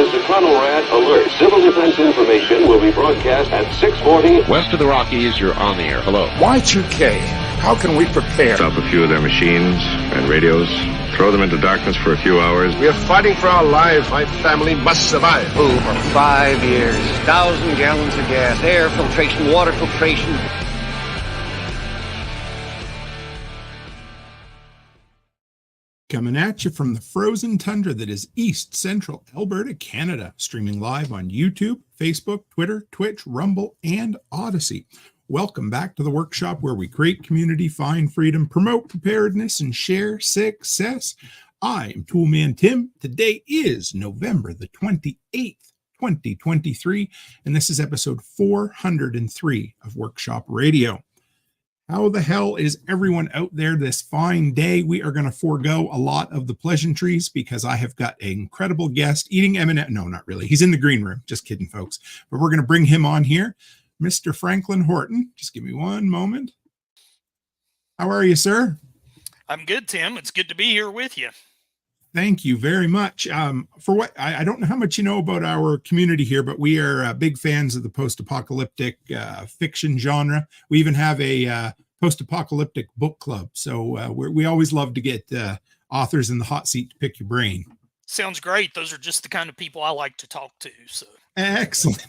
is the Chronorad Alert. Civil defense information will be broadcast at 6:40. West of the Rockies, you're on the air. Hello. Y2K, how can we prepare? Stop a few of their machines and radios. Throw them into darkness for a few hours. We are fighting for our lives. My family must survive. Over 5 years, 1,000 gallons of gas, air filtration, water filtration. Coming at you from the frozen tundra that is East Central Alberta, Canada, streaming live on YouTube, Facebook, Twitter, Twitch, Rumble, and Odyssey. Welcome back to the workshop where we create community, find freedom, promote preparedness, and share success. I am Toolman Tim. Today is November the 28th, 2023, and this is episode 403 of Workshop Radio. How the hell is everyone out there this fine day? We are going to forego a lot of the pleasantries because I have got an incredible guest eating M&M. No, not really. He's in the green room. Just kidding, folks. But we're going to bring him on here. Mr. Franklin Horton. Just give me one moment. How are you, sir? I'm good, Tim. It's good to be here with you. Thank you very much. For what I don't know how much you know about our community here, but we are big fans of the post-apocalyptic fiction genre. We even have a post-apocalyptic book club. So we always love to get authors in the hot seat to pick your brain. Sounds great. Those are just the kind of people I like to talk to. So excellent.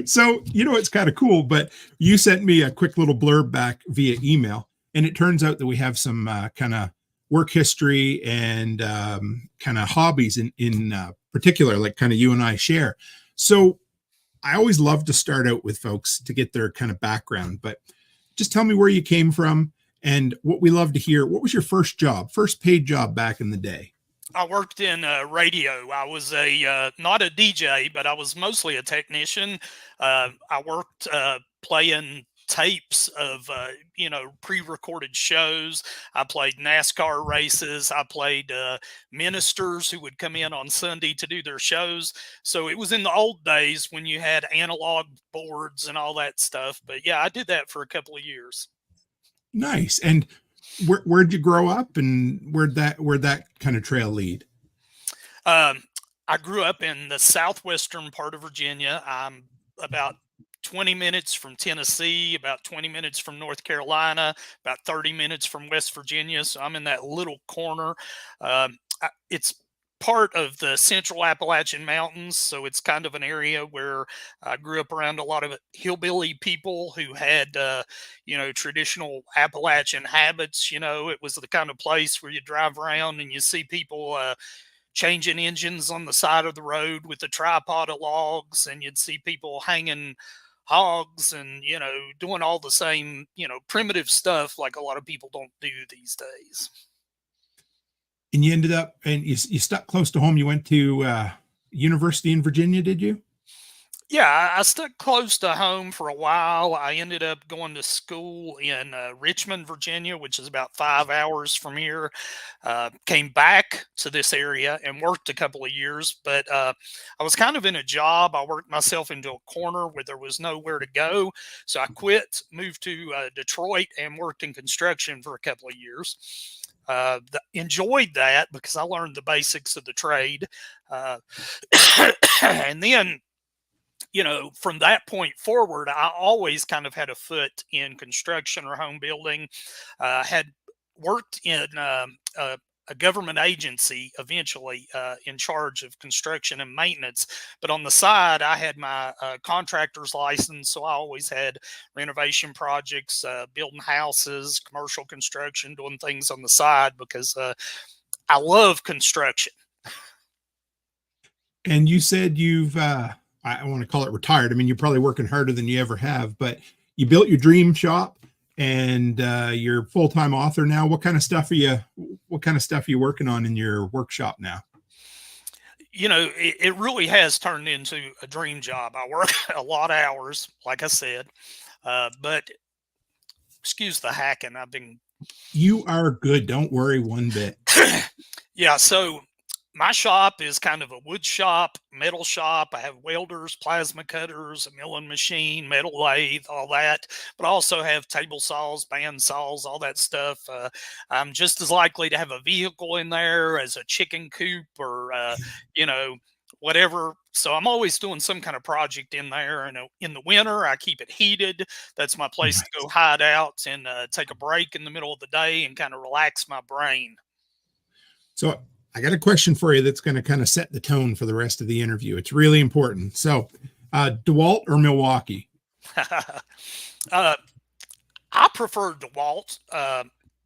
So, it's kind of cool, but you sent me a quick little blurb back via email, and it turns out that we have some kind of work history and kind of hobbies in particular, like kind of you and I share. So I always love to start out with folks to get their kind of background, but just tell me where you came from and what we love to hear. What was your first paid job back in the day? I worked in radio. I was not a DJ, but I was mostly a technician. I worked playing tapes of pre-recorded shows. I played NASCAR races. I played ministers who would come in on Sunday to do their shows. So it was in the old days when you had analog boards and all that stuff. But yeah, I did that for a couple of years. Nice. And where'd you grow up, and where'd that kind of trail lead? I grew up in the southwestern part of Virginia. I'm about 20 minutes from Tennessee, about 20 minutes from North Carolina, about 30 minutes from West Virginia. So I'm in that little corner. It's part of the Central Appalachian Mountains. So it's kind of an area where I grew up around a lot of hillbilly people who had, traditional Appalachian habits. It was the kind of place where you drive around and you see people changing engines on the side of the road with a tripod of logs, and you'd see people hanging hogs and, doing all the same, primitive stuff like a lot of people don't do these days. And you ended up, and you stuck close to home. You went to university in Virginia, did you? Yeah, I stuck close to home for a while. I ended up going to school in Richmond, Virginia, which is about 5 hours from here. Came back to this area and worked a couple of years, but I was kind of in a job. I worked myself into a corner where there was nowhere to go. So I quit, moved to Detroit, and worked in construction for a couple of years. Enjoyed that because I learned the basics of the trade. And then, from that point forward, I always kind of had a foot in construction or home building. Had worked in a government agency eventually in charge of construction and maintenance. But on the side, I had my contractor's license. So I always had renovation projects, building houses, commercial construction, doing things on the side because I love construction. And you said you've, I want to call it retired. I mean, you're probably working harder than you ever have, but you built your dream shop and you're a full-time author now. What kind of stuff are you working on in your workshop now? It really has turned into a dream job. I work a lot of hours, like I said, but excuse the hacking. You are good. Don't worry one bit. Yeah. So my shop is kind of a wood shop, metal shop. I have welders, plasma cutters, a milling machine, metal lathe, all that. But I also have table saws, band saws, all that stuff. I'm just as likely to have a vehicle in there as a chicken coop or, whatever. So I'm always doing some kind of project in there. And in the winter, I keep it heated. That's my place to go hide out and take a break in the middle of the day and kind of relax my brain. So I got a question for you that's going to kind of set the tone for the rest of the interview. It's really important. So DeWalt or Milwaukee? I prefer DeWalt.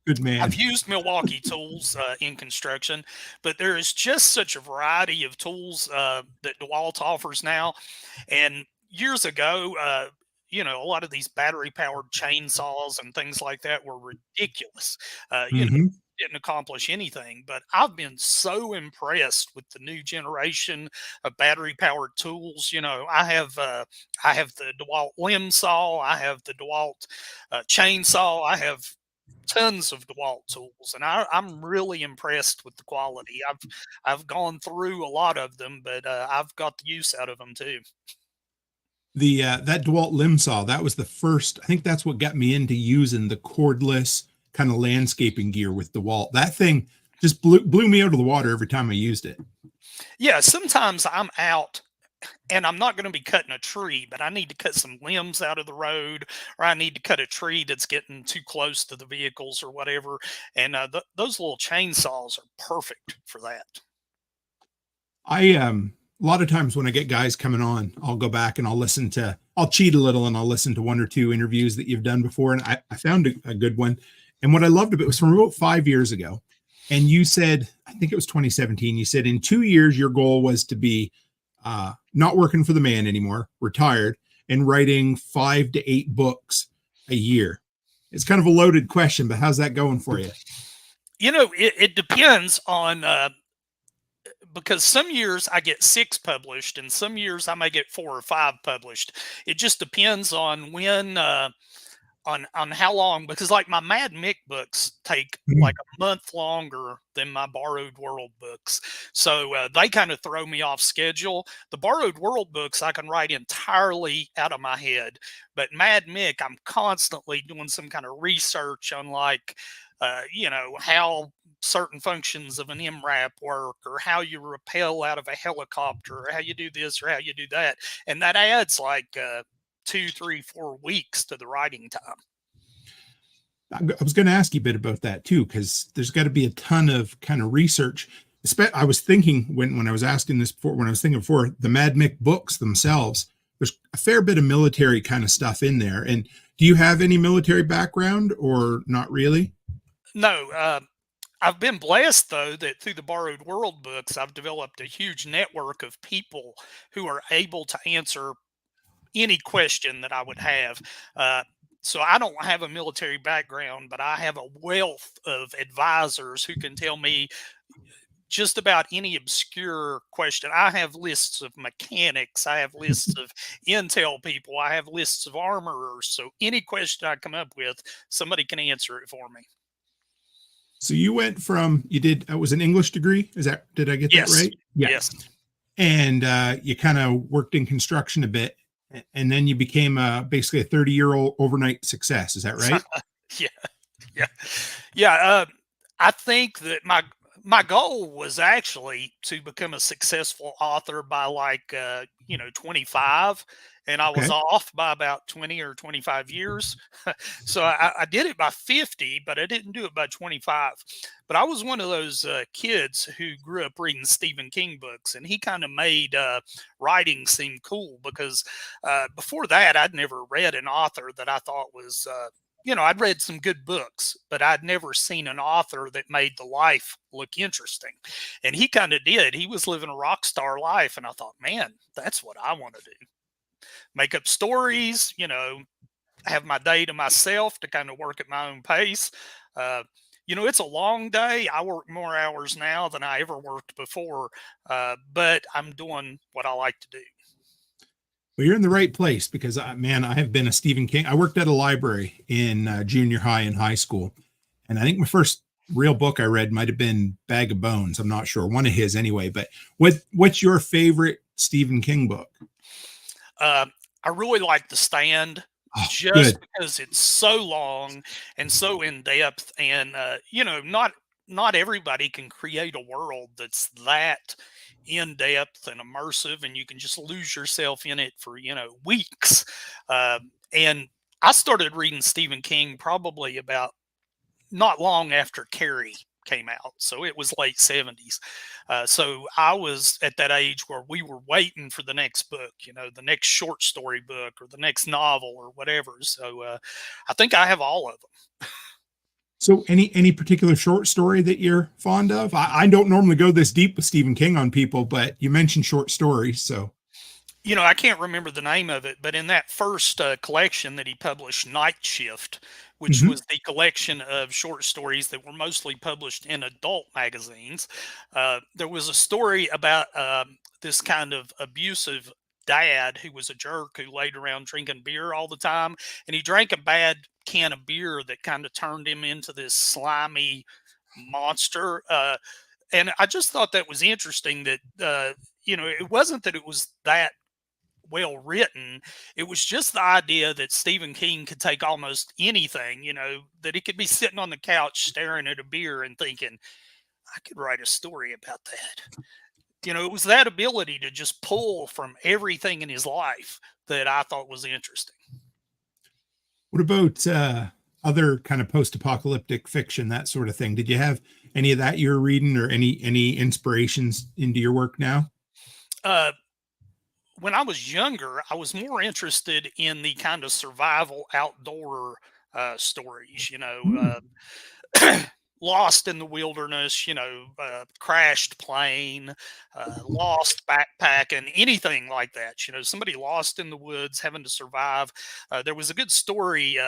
Good man. I've used Milwaukee tools in construction, but there is just such a variety of tools that DeWalt offers now. And years ago, a lot of these battery-powered chainsaws and things like that were ridiculous. Didn't accomplish anything. But I've been so impressed with the new generation of battery-powered tools. I have the DeWalt limb saw, I have the DeWalt chainsaw, I have tons of DeWalt tools, and I'm really impressed with the quality. I've gone through a lot of them, but I've got the use out of them too. The that DeWalt limb saw, that was the first. I think that's what got me into using the cordless kind of landscaping gear with DeWalt. That thing just blew me out of the water every time I used it. Yeah, sometimes I'm out and I'm not going to be cutting a tree, but I need to cut some limbs out of the road, or I need to cut a tree that's getting too close to the vehicles or whatever. And those little chainsaws are perfect for that. A lot of times when I get guys coming on, I'll go back and I'll cheat a little and I'll listen to one or two interviews that you've done before. And I found a good one. And what I loved about it was from about 5 years ago. And you said, I think it was 2017, you said in 2 years, your goal was to be not working for the man anymore, retired, and writing 5 to 8 books a year. It's kind of a loaded question, but how's that going for you? It depends on, because some years I get 6 published and some years I may get 4 or 5 published. It just depends on when, on how long, because like my Mad Mick books take like a month longer than my Borrowed World books. So they kind of throw me off schedule. The Borrowed World books I can write entirely out of my head, but Mad Mick, I'm constantly doing some kind of research on like, how certain functions of an MRAP work, or how you rappel out of a helicopter, or how you do this or how you do that. And that adds like 2, 3, 4 weeks to the writing time. I was going to ask you a bit about that too, because there's got to be a ton of kind of research. I was thinking when I was asking this before, when I was thinking before, the Mad Mick books themselves, there's a fair bit of military kind of stuff in there. And do you have any military background or not really? No, I've been blessed, though, that through the Borrowed World books, I've developed a huge network of people who are able to answer any question that I would have. So I don't have a military background, but I have a wealth of advisors who can tell me just about any obscure question. I have lists of mechanics. I have lists of intel people. I have lists of armorers. So any question I come up with, somebody can answer it for me. So you went from, it was an English degree. Did I get that right? Yeah. Yes. And you kind of worked in construction a bit, and then you became basically a 30-year-old overnight success. Is that right? Yeah. I think that my goal was actually to become a successful author by like 25, and I was off by about 20 or 25 years. So I did it by 50, but I didn't do it by 25. But I was one of those kids who grew up reading Stephen King books, and he kind of made writing seem cool, because before that, I'd never read an author that I thought was I'd read some good books, but I'd never seen an author that made the life look interesting. And he kind of did. He was living a rock star life. And I thought, man, that's what I want to do. Make up stories, have my day to myself to kind of work at my own pace. It's a long day. I work more hours now than I ever worked before, but I'm doing what I like to do. Well, you're in the right place, because I have been a Stephen King. I worked at a library in junior high and high school. And I think my first real book I read might've been Bag of Bones. I'm not sure, one of his anyway, but what's your favorite Stephen King book? I really like The Stand, because it's so long and so in depth, and, not not everybody can create a world that's that in depth and immersive, and you can just lose yourself in it for, weeks. And I started reading Stephen King probably about not long after Carrie came out. So it was late 70s. So I was at that age where we were waiting for the next book, the next short story book or the next novel or whatever. So I think I have all of them. So any particular short story that you're fond of? I don't normally go this deep with Stephen King on people, but you mentioned short stories, so. I can't remember the name of it, but in that first collection that he published, Night Shift, which was the collection of short stories that were mostly published in adult magazines, there was a story about this kind of abusive dad who was a jerk who laid around drinking beer all the time, and he drank a bad can of beer that kind of turned him into this slimy monster. And I just thought that was interesting that, it wasn't that it was that well written. It was just the idea that Stephen King could take almost anything, that he could be sitting on the couch staring at a beer and thinking, I could write a story about that. It was that ability to just pull from everything in his life that I thought was interesting. What about other kind of post-apocalyptic fiction, that sort of thing? Did you have any of that you're reading, or any inspirations into your work now? When I was younger, I was more interested in the kind of survival outdoor stories, lost in the wilderness, crashed plane, lost backpack, and anything like that. Somebody lost in the woods having to survive. There was a good story,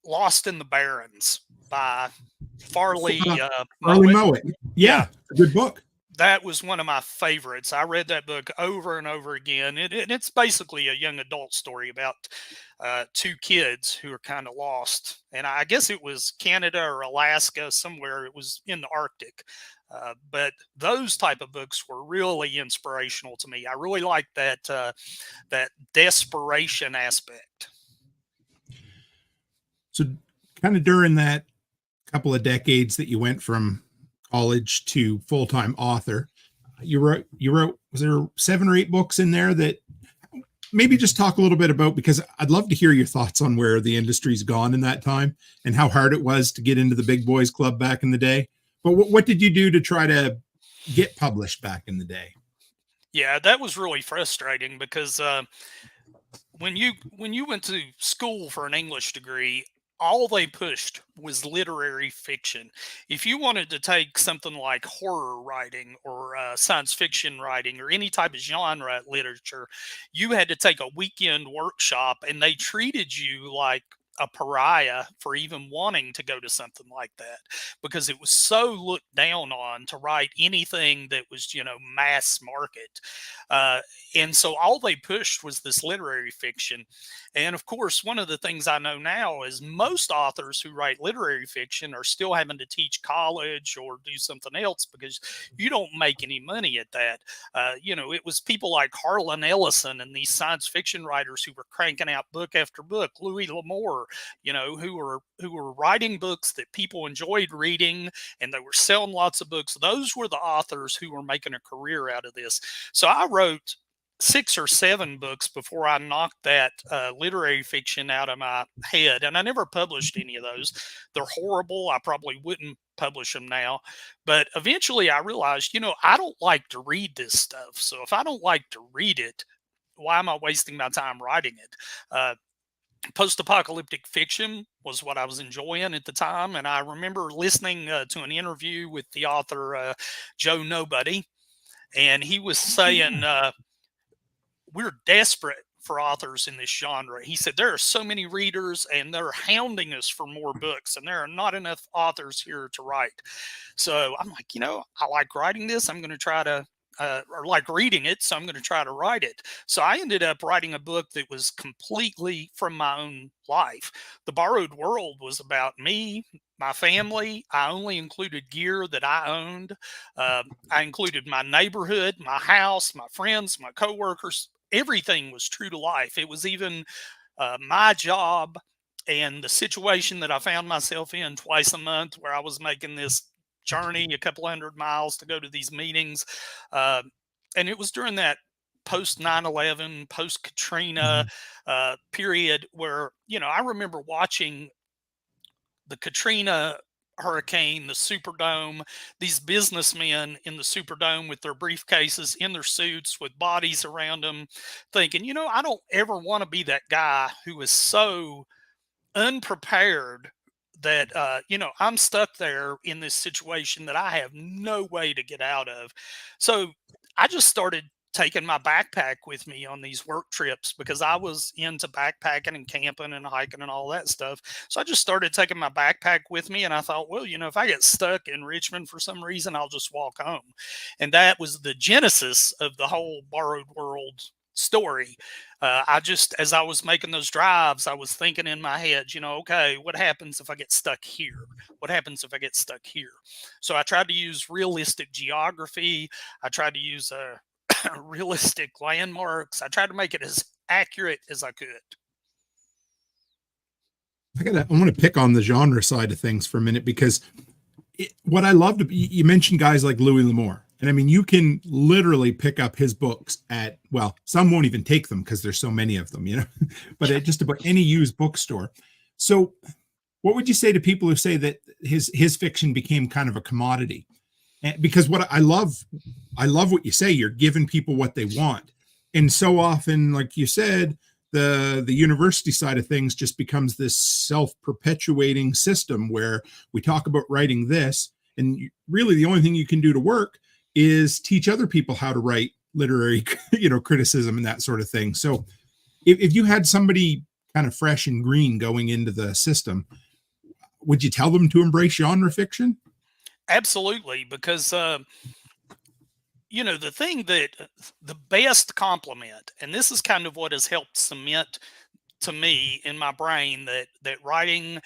Lost in the Barrens by Farley Mowat. Yeah, a good book. That was one of my favorites. I read that book over and over again. It's basically a young adult story about two kids who are kind of lost. And I guess it was Canada or Alaska, somewhere. It was in the Arctic. But those type of books were really inspirational to me. I really liked that desperation aspect. So kind of during that couple of decades that you went from college to full-time author, you wrote, was there 7 or 8 books in there that maybe just talk a little bit about, because I'd love to hear your thoughts on where the industry's gone in that time and how hard it was to get into the big boys club back in the day. But what did you do to try to get published back in the day? Yeah, that was really frustrating because when you went to school for an English degree, all they pushed was literary fiction. If you wanted to take something like horror writing or science fiction writing or any type of genre literature, you had to take a weekend workshop, and they treated you like a pariah for even wanting to go to something like that, because it was so looked down on to write anything that was, mass market. And so all they pushed was this literary fiction. And of course, one of the things I know now is most authors who write literary fiction are still having to teach college or do something else, because you don't make any money at that. It was people like Harlan Ellison and these science fiction writers who were cranking out book after book, Louis L'Amour, who were writing books that people enjoyed reading, and they were selling lots of books. Those were the authors who were making a career out of this. So I wrote 6 or 7 books before I knocked that literary fiction out of my head. And I never published any of those. They're horrible. I probably wouldn't publish them now. But eventually I realized, I don't like to read this stuff. So if I don't like to read it, why am I wasting my time writing it? Post-apocalyptic fiction was what I was enjoying at the time. And I remember listening to an interview with the author, Joe Nobody. And he was saying, we're desperate for authors in this genre. He said, there are so many readers and they're hounding us for more books, and there are not enough authors here to write. So I'm like, I like writing this. I'm going to try to, or like reading it. So I'm going to try to write it. So I ended up writing a book that was completely from my own life. The Borrowed World was about me, my family. I only included gear that I owned. I included my neighborhood, my house, my friends, my coworkers. Everything was true to life. It was even my job And the situation that I found myself in twice a month, where I was making this journey a couple 100 miles to go to these meetings, and it was during that post 9/11, post Katrina period, where, you know, I remember watching the Katrina hurricane, the Superdome, these businessmen in the Superdome with their briefcases, in their suits, with bodies around them, thinking, you know, I don't ever want to be that guy who is so unprepared that, you know, I'm stuck there in this situation that I have no way to get out of. So I just started taking my backpack with me on these work trips, because I was into backpacking and camping and hiking and all that stuff. So I just started taking my backpack with me, and I thought, well, you know, if I get stuck in Richmond for some reason, I'll just walk home. And that was the genesis of the whole Borrowed World story. I just, as I was making those drives, I was thinking in my head, you know, okay, what happens if I get stuck here? What happens if I get stuck here? So I tried to use realistic geography. I tried to use realistic landmarks. I tried to make it as accurate as I could. I want to pick on the genre side of things for a minute, because what I loved, you mentioned guys like Louis L'Amour. And I mean, you can literally pick up his books at, well, some won't even take them because there's so many of them, you know, but at just about any used bookstore. So what would you say to people who say that his fiction became kind of a commodity? And because what I love what you say, you're giving people what they want. And so often, like you said, the university side of things just becomes this self-perpetuating system where we talk about writing this, and really the only thing you can do to work is teach other people how to write literary, you know, criticism and that sort of thing. So if you had somebody kind of fresh and green going into the system, would you tell them to embrace genre fiction? Absolutely, because you know, the best compliment, and this is kind of what has helped cement to me in my brain that writing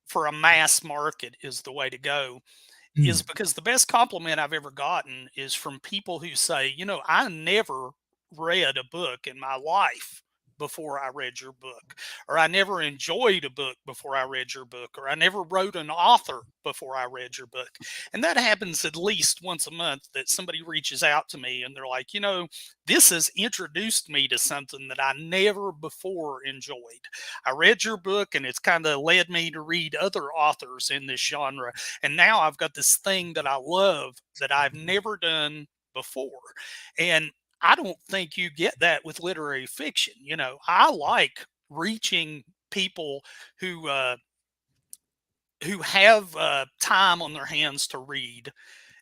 for a mass market is the way to go, is because the best compliment I've ever gotten is from people who say, you know, I never read a book in my life before I read your book, or I never enjoyed a book before I read your book, or I never wrote an author before I read your book. And that happens at least once a month, that somebody reaches out to me and they're like, you know, this has introduced me to something that I never before enjoyed. I read your book and it's kind of led me to read other authors in this genre. And now I've got this thing that I love that I've never done before. And I don't think you get that with literary fiction. You know, I like reaching people who have time on their hands to read,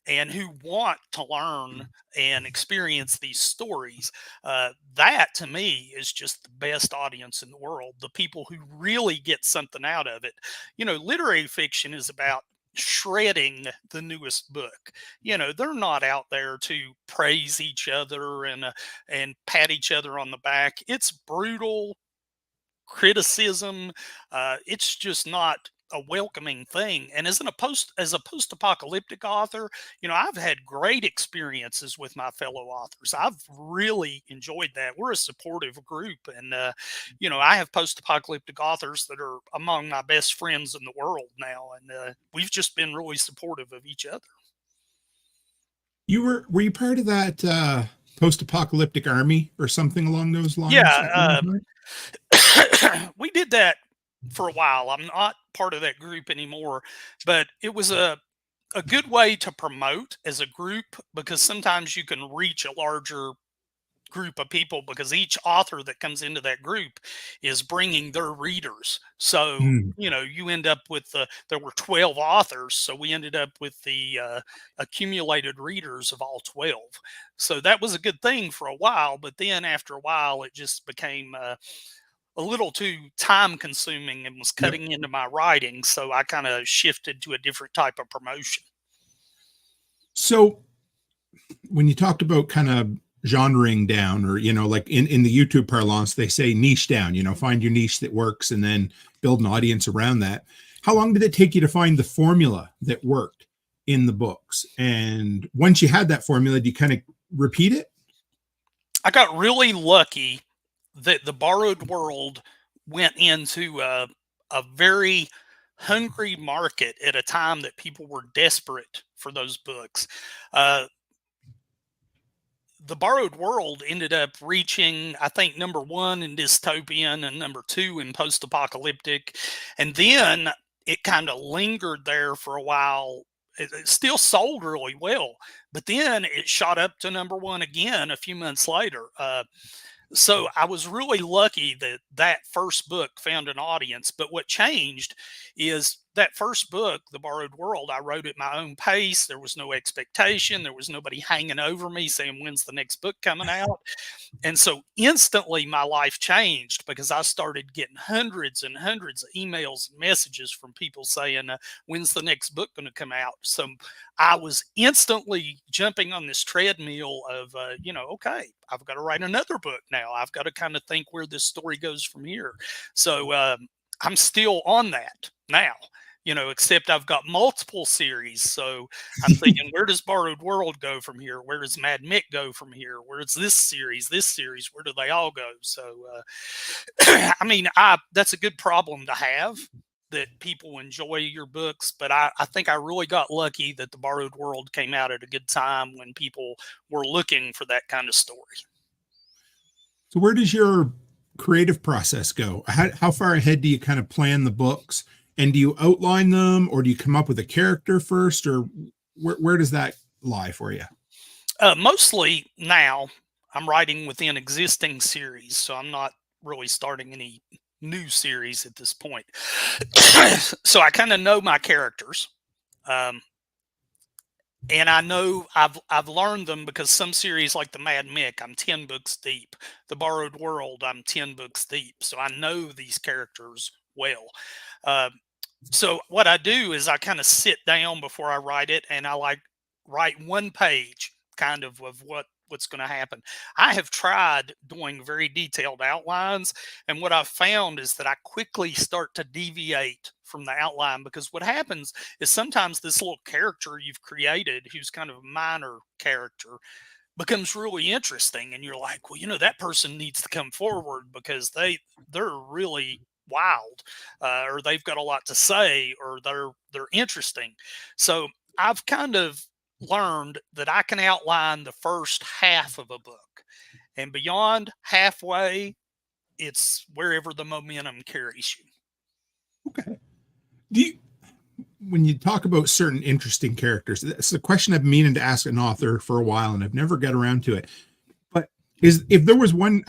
and who want to learn and experience these stories. That to me is just the best audience in the world. The people who really get something out of it. You know, literary fiction is about shredding the newest book. You know, they're not out there to praise each other and pat each other on the back. It's brutal criticism. It's just not a welcoming thing. And as a post-apocalyptic author, you know, I've had great experiences with my fellow authors. I've really enjoyed that. We're a supportive group, and you know, I have post-apocalyptic authors that are among my best friends in the world now, and we've just been really supportive of each other. Were you part of that post-apocalyptic army or something along those lines? Yeah, we did that for a while. I'm not part of that group anymore, but it was a good way to promote as a group, because sometimes you can reach a larger group of people, because each author that comes into that group is bringing their readers. So, you know, you end up with there were 12 authors. So we ended up with the accumulated readers of all 12. So that was a good thing for a while. But then after a while, it just became a little too time consuming and was cutting into my writing. So I kind of shifted to a different type of promotion. So when you talked about kind of genrering down, or, you know, like in the YouTube parlance, they say niche down, you know, find your niche that works and then build an audience around that. How long did it take you to find the formula that worked in the books? And once you had that formula, do you kind of repeat it? I got really lucky that the Borrowed World went into a very hungry market at a time that people were desperate for those books. The Borrowed World ended up reaching, I think, #1 in dystopian and #2 in post-apocalyptic. And then it kind of lingered there for a while. It still sold really well, but then it shot up to #1 again a few months later. So I was really lucky that that first book found an audience. But what changed is that first book, The Borrowed World, I wrote at my own pace. There was no expectation. There was nobody hanging over me saying, when's the next book coming out? And so instantly my life changed because I started getting hundreds and hundreds of emails and messages from people saying, when's the next book going to come out? So I was instantly jumping on this treadmill of, okay, I've got to write another book now. I've got to kind of think where this story goes from here. So I'm still on that now. Except I've got multiple series. So I'm thinking, where does Borrowed World go from here? Where does Mad Mick go from here? Where is this series, where do they all go? So, I mean, that's a good problem to have, that people enjoy your books. But I think I really got lucky that The Borrowed World came out at a good time when people were looking for that kind of story. So where does your creative process go? How far ahead do you kind of plan the books? And do you outline them, or do you come up with a character first, or where does that lie for you? Mostly now I'm writing within existing series, so I'm not really starting any new series at this point. So I kind of know my characters, and I know I've learned them because some series like the Mad Mick, I'm 10 books deep. The Borrowed World, I'm 10 books deep, so I know these characters well. So what I do is I kind of sit down before I write it, and I write one page kind of what's going to happen. I have tried doing very detailed outlines, and what I've found is that I quickly start to deviate from the outline, because what happens is sometimes this little character you've created, who's kind of a minor character, becomes really interesting, and you're like, well, that person needs to come forward because they're really wild, or they've got a lot to say, or they're interesting. So I've kind of learned that I can outline the first half of a book, and beyond halfway, it's wherever the momentum carries you. Okay. When you talk about certain interesting characters, it's a question I've been meaning to ask an author for a while, and I've never got around to it. But if there was one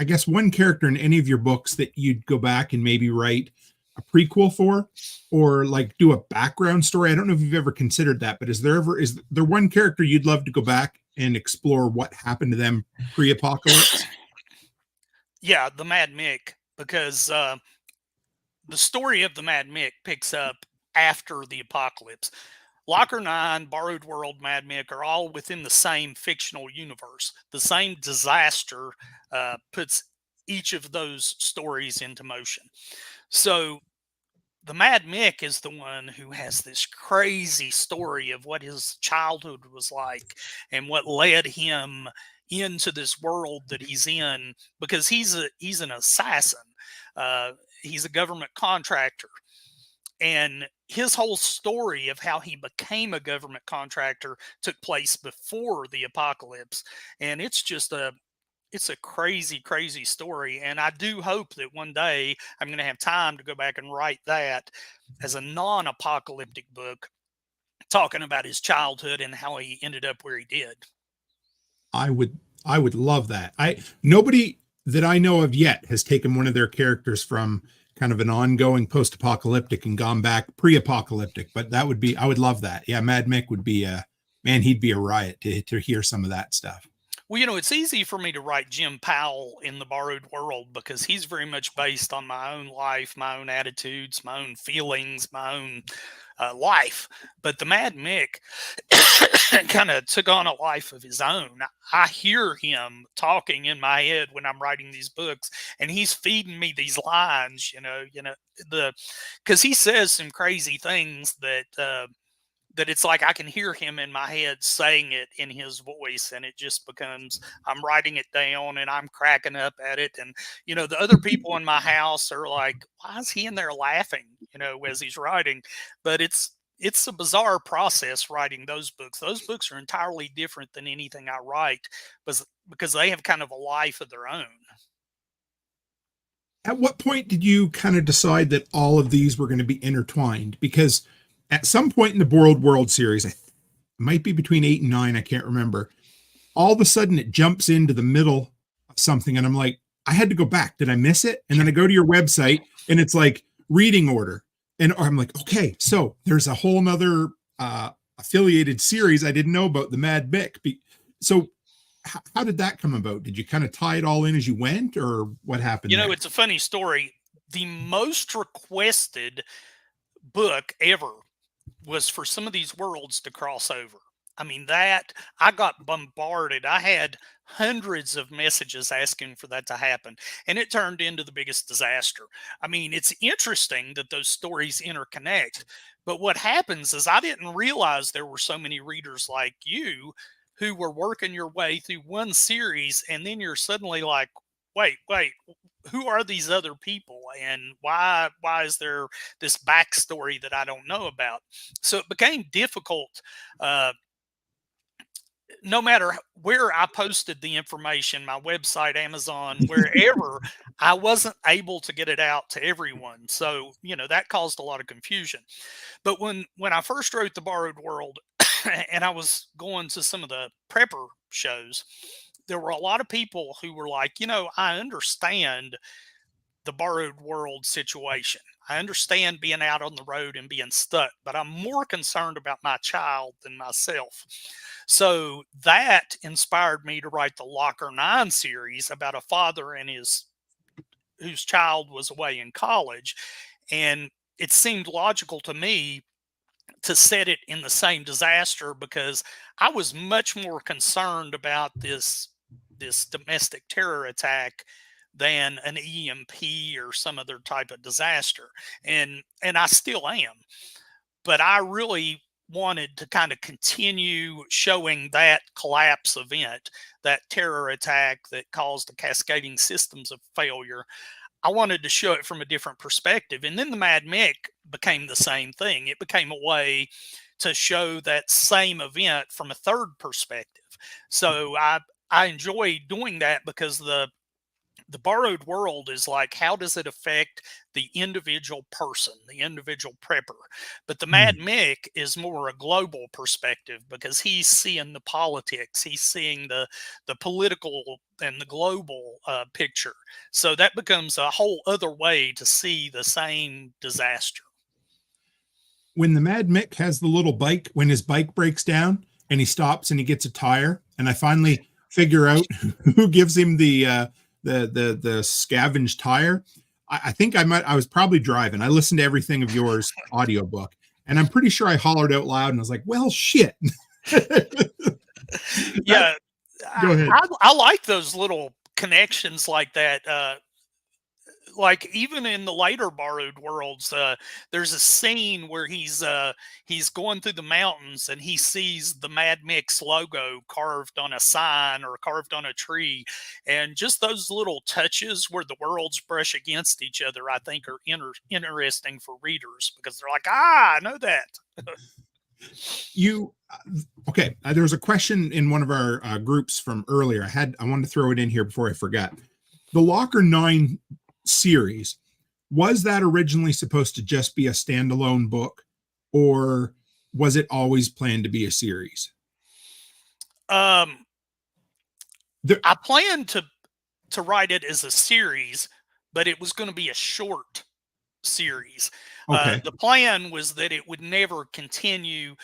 character in any of your books that you'd go back and maybe write a prequel for, or like do a background story? I don't know if you've ever considered that, but is there one character you'd love to go back and explore what happened to them pre-apocalypse? Yeah, the Mad Mick, because the story of the Mad Mick picks up after the apocalypse. Locker 9, Borrowed World, Mad Mick are all within the same fictional universe. The same disaster puts each of those stories into motion. So the Mad Mick is the one who has this crazy story of what his childhood was like and what led him into this world that he's in, because he's an assassin. He's a government contractor. And his whole story of how he became a government contractor took place before the apocalypse. And it's a crazy, crazy story. And I do hope that one day I'm going to have time to go back and write that as a non-apocalyptic book, talking about his childhood and how he ended up where he did. I would love that. Nobody that I know of yet has taken one of their characters from kind of an ongoing post-apocalyptic and gone back pre-apocalyptic, but I would love that. Yeah, Mad Mick would be he'd be a riot to hear some of that stuff. Well, it's easy for me to write Jim Powell in The Borrowed World because he's very much based on my own life, my own attitudes, my own feelings, my own life. But the Mad Mick kind of took on a life of his own. I hear him talking in my head when I'm writing these books, and he's feeding me these lines, because he says some crazy things that that it's like I can hear him in my head saying it in his voice, and it just becomes, I'm writing it down and I'm cracking up at it. And, you know, the other people in my house are like, why is he in there laughing, you know, as he's writing? But it's a bizarre process writing those books. Those books are entirely different than anything I write, because they have kind of a life of their own. At what point did you kind of decide that all of these were going to be intertwined? Because at some point in the Borrowed World series, it might be between 8 and 9, I can't remember, all of a sudden it jumps into the middle of something, and I'm like, I had to go back. Did I miss it? And then I go to your website, and it's like reading order. And I'm like, okay, so there's a whole nother affiliated series I didn't know about, the Mad Mick. So how did that come about? Did you kind of tie it all in as you went, or what happened? You know, there? it's a funny story. The most requested book ever was for some of these worlds to cross over. I mean, that I got bombarded. I had hundreds of messages asking for that to happen, and it turned into the biggest disaster. I mean, it's interesting that those stories interconnect, but what happens is I didn't realize there were so many readers like you who were working your way through one series, and then you're suddenly like, wait, who are these other people, and why is there this backstory that I don't know about? So it became difficult. No matter where I posted the information, my website, Amazon, wherever, I wasn't able to get it out to everyone. So, you know, that caused a lot of confusion. But when I first wrote The Borrowed World and I was going to some of the prepper shows, there were a lot of people who were like, you know, I understand the Borrowed World situation. I understand being out on the road and being stuck, but I'm more concerned about my child than myself. So that inspired me to write the Locker 9 series about a father and whose child was away in college. And it seemed logical to me to set it in the same disaster, because I was much more concerned about this domestic terror attack than an EMP or some other type of disaster. And I still am. But I really wanted to kind of continue showing that collapse event, that terror attack that caused the cascading systems of failure. I wanted to show it from a different perspective. And then the Mad Mick became the same thing. It became a way to show that same event from a third perspective. So I enjoy doing that, because the Borrowed World is like, how does it affect the individual person, the individual prepper? But the Mad Mick is more a global perspective, because he's seeing the politics, he's seeing the political and the global picture. So that becomes a whole other way to see the same disaster. When the Mad Mick has the little bike, when his bike breaks down and he stops and he gets a tire, and I finally figure out who gives him the scavenged tire. I think I was probably driving. I listened to everything of yours audiobook, and I'm pretty sure I hollered out loud and I was like, well, shit. Yeah. Go ahead. I like those little connections like that. Like even in the later Borrowed Worlds, there's a scene where he's going through the mountains and he sees the Mad Mick's logo carved on a sign or carved on a tree, and just those little touches where the worlds brush against each other, I think, are interesting for readers, because they're like, I know that. Okay. There was a question in one of our groups from earlier. I wanted to throw it in here before I forgot. The Locker 9 series, was that originally supposed to just be a standalone book, or was it always planned to be a series? I planned to write it as a series, but it was going to be a short series. Okay. The plan was that it would never continue,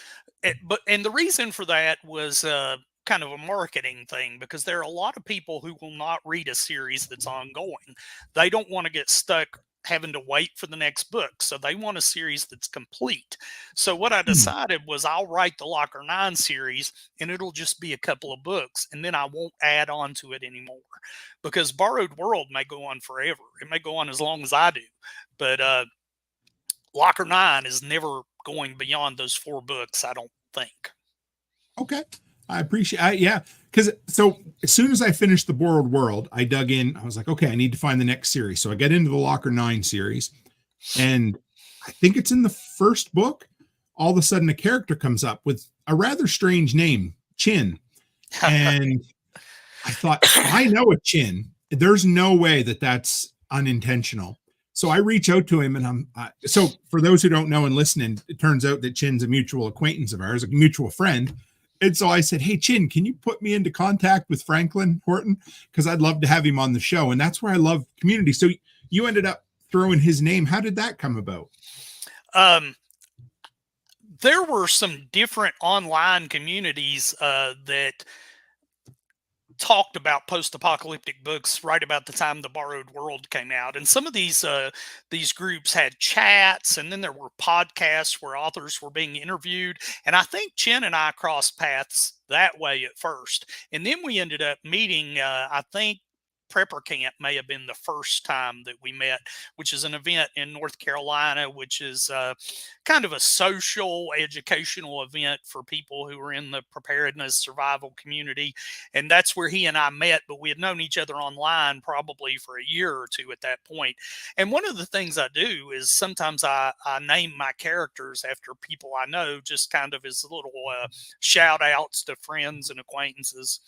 and the reason for that was kind of a marketing thing, because there are a lot of people who will not read a series that's ongoing. They don't want to get stuck having to wait for the next book, so they want a series that's complete. So what I decided was, I'll write the Locker 9 series, and it'll just be a couple of books, and then I won't add on to it anymore, because Borrowed World may go on forever. It may go on as long as I do, but Locker 9 is never going beyond those 4 books, I don't think. Okay. I appreciate yeah. Because so as soon as I finished The Borrowed World, I dug in. I was like, okay, I need to find the next series. So I get into the Locker 9 series, and I think it's in the first book. All of a sudden, a character comes up with a rather strange name, Chin. And I thought, I know a Chin. There's no way that that's unintentional. So I reach out to him, and so for those who don't know and listening, it turns out that Chin's a mutual acquaintance of ours, a mutual friend. And so I said, hey, Chin, can you put me into contact with Franklin Horton? Because I'd love to have him on the show. And that's where I love community. So you ended up throwing his name. How did that come about? There were some different online communities that talked about post-apocalyptic books right about the time The Borrowed World came out, and some of these groups had chats, and then there were podcasts where authors were being interviewed. And I think Chin and I crossed paths that way at first, and then we ended up meeting. I think Prepper Camp may have been the first time that we met, which is an event in North Carolina, which is kind of a social, educational event for people who are in the preparedness survival community. And that's where he and I met, but we had known each other online probably for a year or 2 at that point. And one of the things I do is sometimes I name my characters after people I know, just kind of as little shout outs to friends and acquaintances.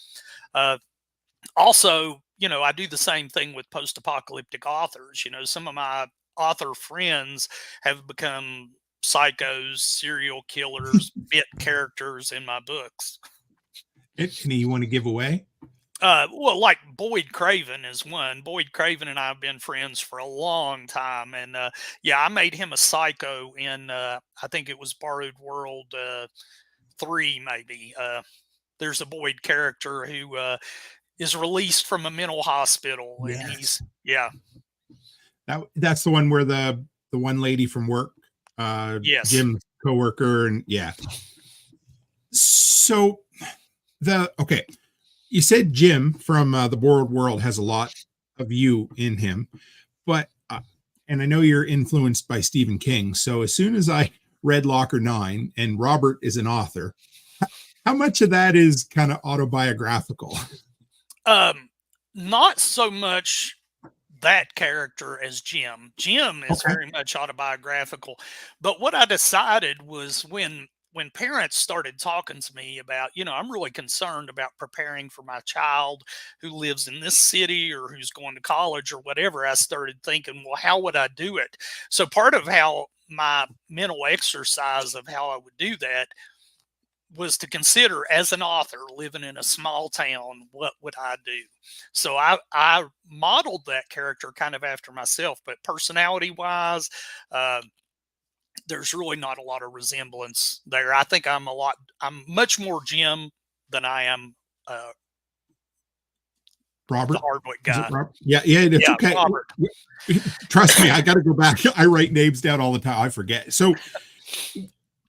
Also, I do the same thing with post-apocalyptic authors. Some of my author friends have become psychos, serial killers, bit characters in my books. Any you want to give away? Well, like Boyd Craven is one. Boyd Craven and I have been friends for a long time. And I made him a psycho in, I think it was Borrowed World 3, maybe. There's a Boyd character who is released from a mental hospital. Yes. And that's the one where the one lady from work, yes, Jim's coworker, and so you said Jim from The Borrowed World has a lot of you in him, but and I know you're influenced by Stephen King. So as soon as I read Locker 9, and Robert is an author, how much of that is kind of autobiographical? Not so much that character as Jim. Jim is very much autobiographical. But what I decided was when parents started talking to me about, I'm really concerned about preparing for my child who lives in this city or who's going to college or whatever, I started thinking, well, how would I do it? So part of how my mental exercise of how I would do that was to consider, as an author living in a small town, what would I do? So I modeled that character kind of after myself, but personality wise, there's really not a lot of resemblance there. I think I'm much more Jim than I am Robert, the Hardwick guy. Yeah, it's okay. Robert. Trust me, I got to go back. I write names down all the time. I forget. So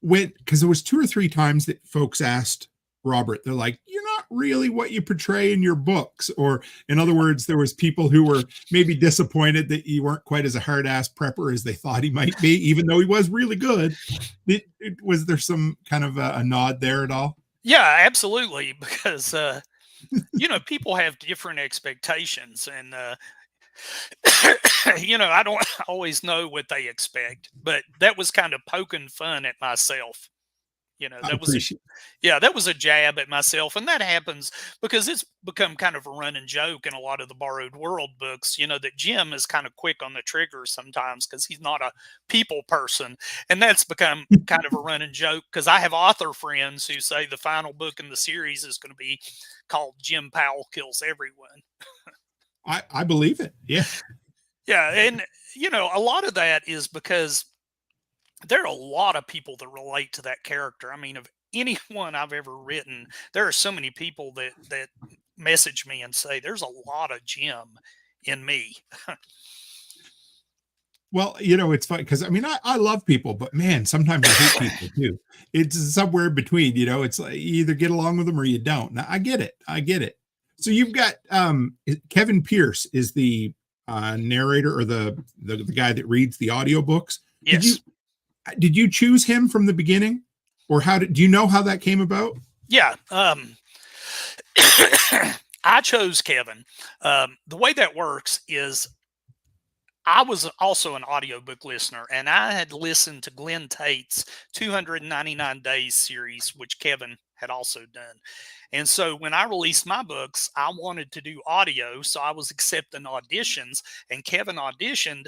because there was 2 or 3 times that folks asked Robert, they're like, you're not really what you portray in your books. Or in other words, there was people who were maybe disappointed that you weren't quite as a hard ass prepper as they thought he might be, even though he was really good. Was there some kind of a nod there at all? Yeah, absolutely. Because, people have different expectations, and, I don't always know what they expect, but that was kind of poking fun at myself. That was a jab at myself. And that happens because it's become kind of a running joke in a lot of the Borrowed World books, that Jim is kind of quick on the trigger sometimes because he's not a people person. And that's become kind of a running joke because I have author friends who say the final book in the series is going to be called Jim Powell Kills Everyone. I believe it. Yeah. Yeah. And, a lot of that is because there are a lot of people that relate to that character. I mean, of anyone I've ever written, there are so many people that message me and say, there's a lot of Jim in me. Well, it's fun because I love people, but man, sometimes I hate people too. It's somewhere in between, it's like you either get along with them or you don't. Now, I get it. So you've got Kevin Pierce is the narrator or the guy that reads the audiobooks. Yes. did you choose him from the beginning, or do you know how that came about? Yeah. I chose Kevin. The way that works is I was also an audiobook listener, and I had listened to Glenn Tate's 299 Days series, which Kevin had also done. And so when I released my books, I wanted to do audio. So I was accepting auditions, and Kevin auditioned,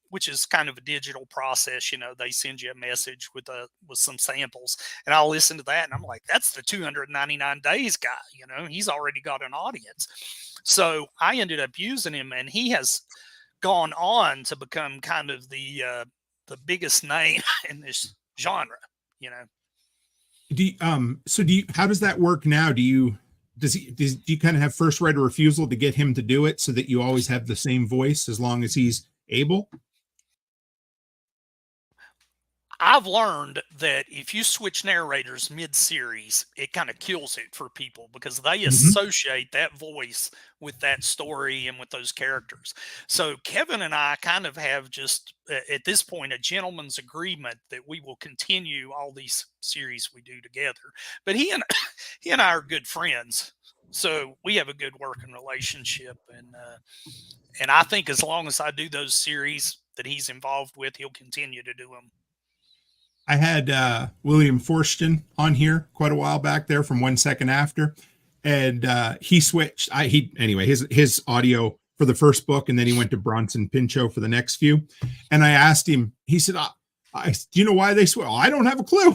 which is kind of a digital process. They send you a message with some samples, and I'll listen to that. And I'm like, that's the 299 Days guy. He's already got an audience. So I ended up using him, and he has gone on to become kind of the biggest name in this genre. How does that work now? Do you kind of have first right of refusal to get him to do it, so that you always have the same voice as long as he's able? I've learned that if you switch narrators mid-series, it kind of kills it for people, because they associate that voice with that story and with those characters. So Kevin and I kind of have just, at this point, a gentleman's agreement that we will continue all these series we do together. But he and I are good friends, so we have a good working relationship. And I think as long as I do those series that he's involved with, he'll continue to do them. I had William Forston on here quite a while back there from 1 Second After, and he switched. His audio for the first book, and then he went to Bronson Pinchot for the next few. And I asked him, he said, do you know why they switched? Oh, I don't have a clue.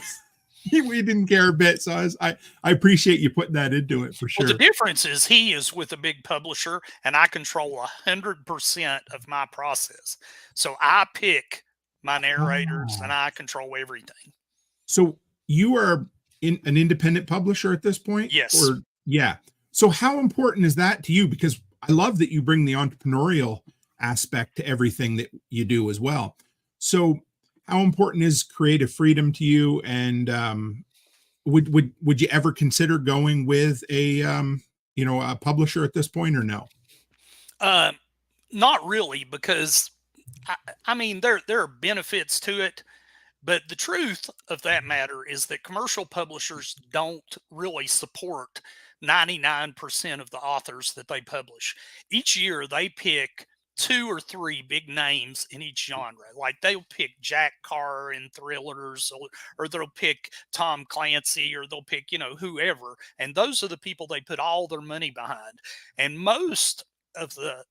We didn't care a bit. So I appreciate you putting that into it for sure. Well, the difference is he is with a big publisher, and I control 100% of my process. So I pick my narrators, and I control everything. So you are an independent publisher at this point? Yes. Yeah. So how important is that to you? Because I love that you bring the entrepreneurial aspect to everything that you do as well. So how important is creative freedom to you? And would you ever consider going with a publisher at this point, or no? Not really, because I mean, there are benefits to it, but the truth of that matter is that commercial publishers don't really support 99% of the authors that they publish. Each year, they pick 2 or 3 big names in each genre. Like they'll pick Jack Carr in thrillers, or they'll pick Tom Clancy, or they'll pick, whoever. And those are the people they put all their money behind. And most of the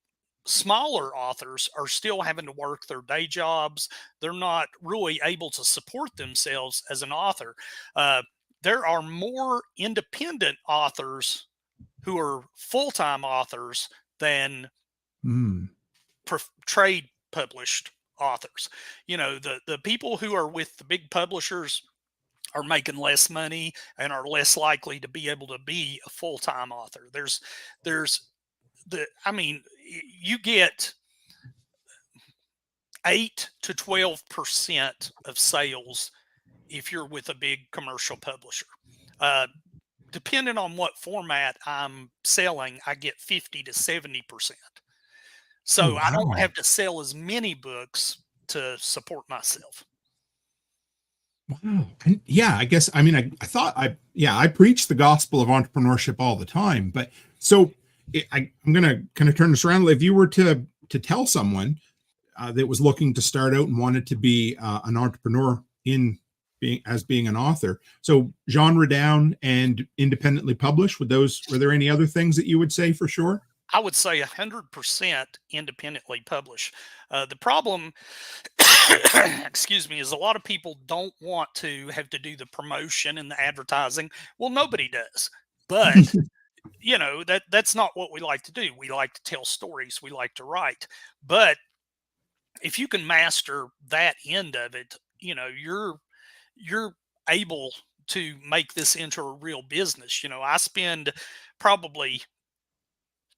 smaller authors are still having to work their day jobs. They're not really able to support themselves as an author. There are more independent authors who are full-time authors than trade published authors. The people who are with the big publishers are making less money and are less likely to be able to be a full-time author. You get 8 to 12% of sales if you're with a big commercial publisher. Depending on what format I'm selling, I get 50 to 70%. So wow. I don't have to sell as many books to support myself. Wow. And yeah, I guess, I thought I preach the gospel of entrepreneurship all the time, but so I'm going to kind of turn this around. If you were to tell someone that was looking to start out and wanted to be an entrepreneur in being an author, so genre down and independently published, were there any other things that you would say for sure? I would say 100% independently published. The problem, excuse me, is a lot of people don't want to have to do the promotion and the advertising. Well, nobody does, but that's not what we like to do. We like to tell stories. We like to write. But if you can master that end of it, you're able to make this into a real business. I spend probably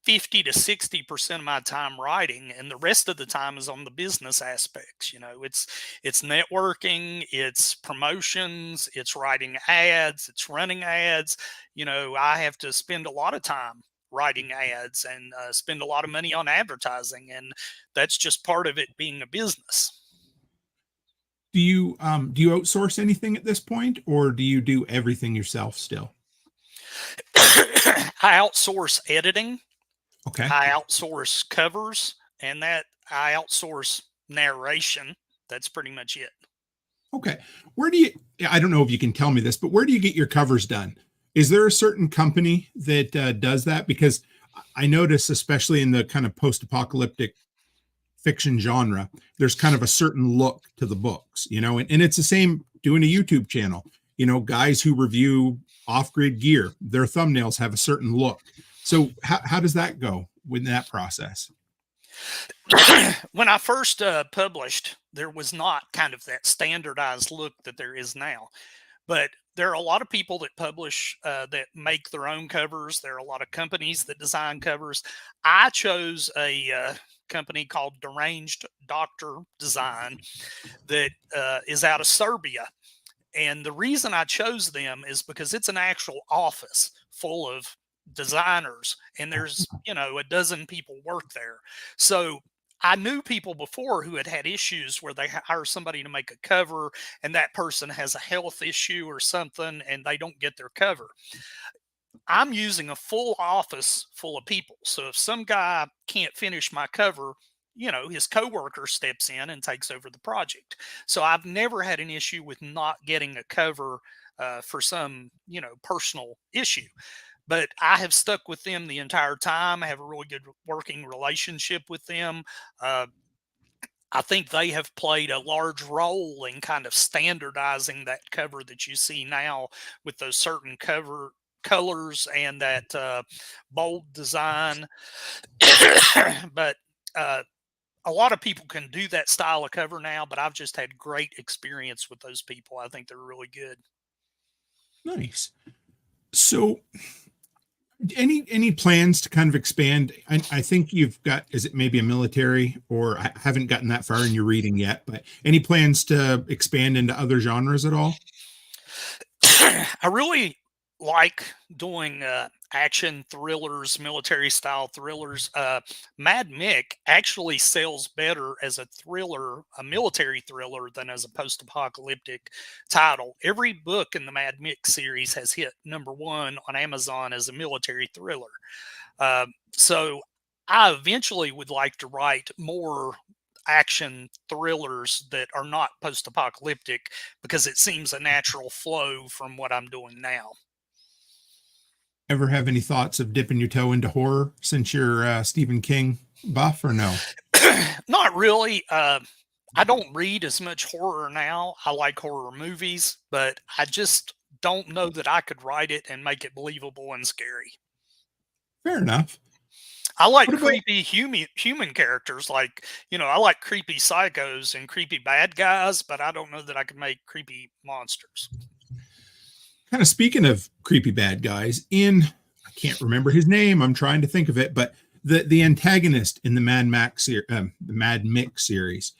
50 to 60% of my time writing, and the rest of the time is on the business aspects. It's networking, it's promotions, it's writing ads, it's running ads. I have to spend a lot of time writing ads and spend a lot of money on advertising, and that's just part of it being a business. Do you outsource anything at this point, or do you do everything yourself still? I outsource editing. Okay. I outsource covers, and that I outsource narration. That's pretty much it. Okay. I don't know if you can tell me this, but where do you get your covers done? Is there a certain company that does that? Because I notice, especially in the kind of post-apocalyptic fiction genre, there's kind of a certain look to the books, and it's the same doing a YouTube channel. Guys who review off-grid gear, their thumbnails have a certain look. So how does that go with that process? When I first published, there was not kind of that standardized look that there is now. But there are a lot of people that publish that make their own covers. There are a lot of companies that design covers. I chose a company called Deranged Doctor Design that is out of Serbia. And the reason I chose them is because it's an actual office full of designers, and there's, a dozen people work there. So I knew people before who had had issues where they hire somebody to make a cover and that person has a health issue or something and they don't get their cover. I'm using a full office full of people. So if some guy can't finish my cover, his coworker steps in and takes over the project. So I've never had an issue with not getting a cover for some, personal issue. But I have stuck with them the entire time. I have a really good working relationship with them. I think they have played a large role in kind of standardizing that cover that you see now with those certain cover colors and that bold design. But a lot of people can do that style of cover now, but I've just had great experience with those people. I think they're really good. Nice. So any plans to kind of expand? I think you've got, is it maybe a military, or I haven't gotten that far in your reading yet, but any plans to expand into other genres at all? I really like doing action thrillers, military style thrillers. Mad Mick actually sells better as a thriller, a military thriller, than as a post-apocalyptic title. Every book in the Mad Mick series has hit #1 on Amazon as a military thriller. So I eventually would like to write more action thrillers that are not post-apocalyptic, because it seems a natural flow from what I'm doing now. Ever have any thoughts of dipping your toe into horror since you're Stephen King buff, or no? Not really. I don't read as much horror now. I like horror movies, but I just don't know that I could write it and make it believable and scary. Fair enough. I like creepy human characters. Like, I like creepy psychos and creepy bad guys, but I don't know that I could make creepy monsters. Kind of speaking of creepy bad guys, I can't remember his name. I'm trying to think of it, but the antagonist in the Mad Mick series,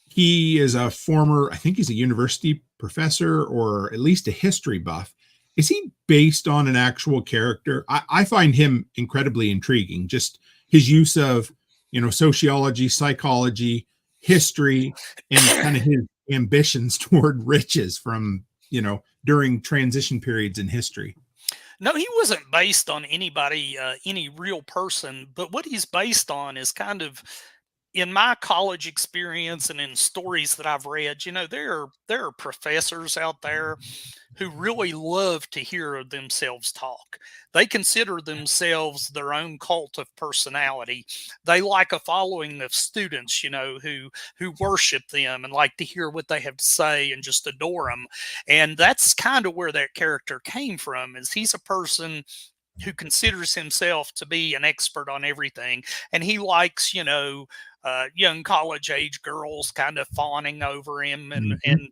he is a former, I think he's a university professor or at least a history buff. Is he based on an actual character? I find him incredibly intriguing. Just his use of, sociology, psychology, history, and kind of his ambitions toward riches from, during transition periods in history. No, he wasn't based on anybody, any real person, but what he's based on is kind of, in my college experience and in stories that I've read, there are professors out there who really love to hear themselves talk. They consider themselves their own cult of personality. They like a following of students, who worship them and like to hear what they have to say and just adore them. And that's kind of where that character came from, is he's a person who considers himself to be an expert on everything. And he likes, young college age girls kind of fawning over him and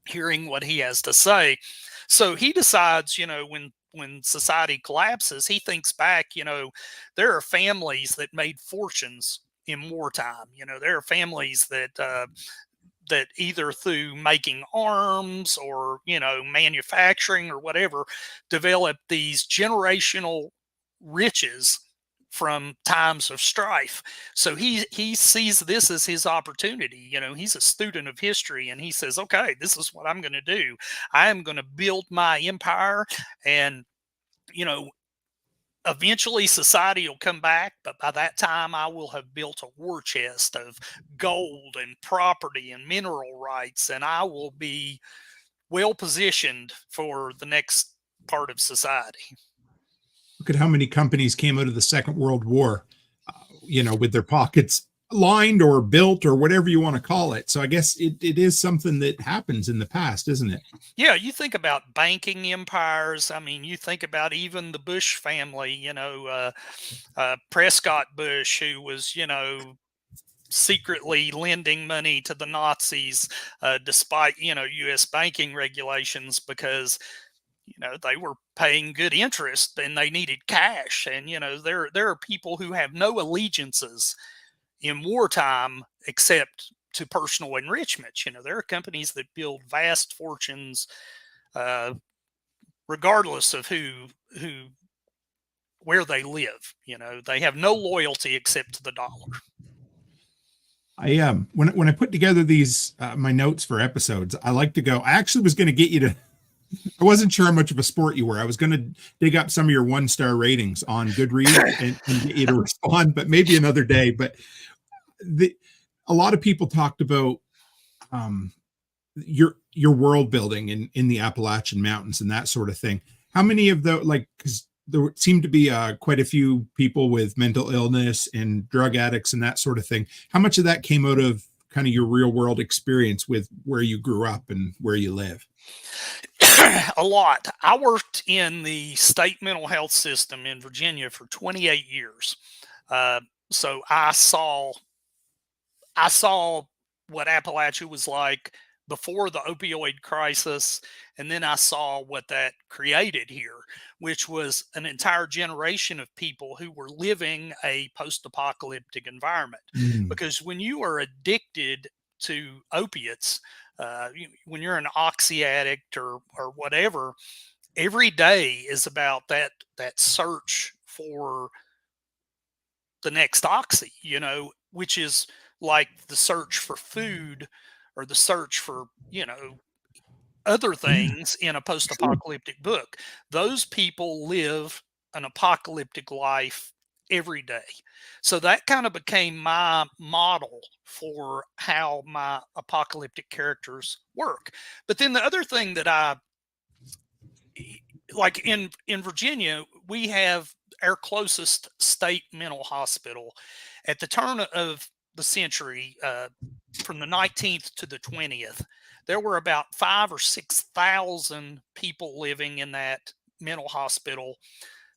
hearing what he has to say. So he decides, when society collapses, he thinks back, there are families that made fortunes in wartime. There are families that either through making arms or, manufacturing or whatever, develop these generational riches from times of strife. So he sees this as his opportunity. He's a student of history, and he says, okay, this is what I'm going to do. I am going to build my empire, and eventually society will come back, but by that time I will have built a war chest of gold and property and mineral rights, and I will be well positioned for the next part of society. Look at how many companies came out of the Second World War, with their pockets lined or built or whatever you want to call it. So I guess it is something that happens in the past, isn't it? Yeah, you think about banking empires. I mean, you think about even the Bush family, Prescott Bush, who was, secretly lending money to the Nazis, despite, U.S. banking regulations, because they were paying good interest and they needed cash. And, there are people who have no allegiances in wartime except to personal enrichment. There are companies that build vast fortunes, regardless of where they live. They have no loyalty except to the dollar. I when I put together these my notes for episodes, I like to go. I actually was going to get you to. I wasn't sure how much of a sport you were. I was going to dig up some of your 1-star ratings on Goodreads and get you to respond, but maybe another day. But a lot of people talked about your world building in the Appalachian Mountains and that sort of thing. How many of those, because there seemed to be quite a few people with mental illness and drug addicts and that sort of thing. How much of that came out of kind of your real world experience with where you grew up and where you live? A lot. I worked in the state mental health system in Virginia for 28 years. So I saw what Appalachia was like before the opioid crisis, and then I saw what that created here, which was an entire generation of people who were living a post-apocalyptic environment. Because when you are addicted to opiates, when you're an oxy addict or whatever, every day is about that search for the next oxy, which is like the search for food or the search for, other things in a post-apocalyptic book. Those people live an apocalyptic life every day. So that kind of became my model for how my apocalyptic characters work. But then the other thing that I like in Virginia, we have our closest state mental hospital. At the turn of the century, from the 19th to the 20th, there were about 5,000 or 6,000 people living in that mental hospital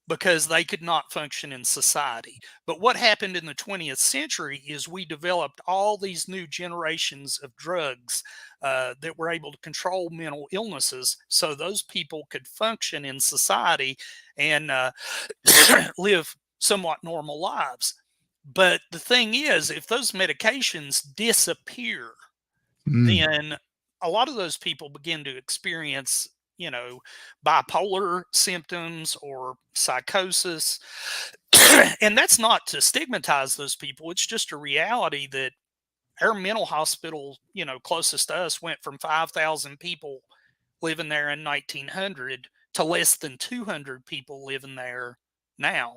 because they could not function in society. But what happened in the 20th century is we developed all these new generations of drugs that were able to control mental illnesses, so those people could function in society and live somewhat normal lives. But the thing is, if those medications disappear, then a lot of those people begin to experience, bipolar symptoms or psychosis. And that's not to stigmatize those people. It's just a reality that our mental hospital, closest to us went from 5,000 people living there in 1900 to less than 200 people living there now.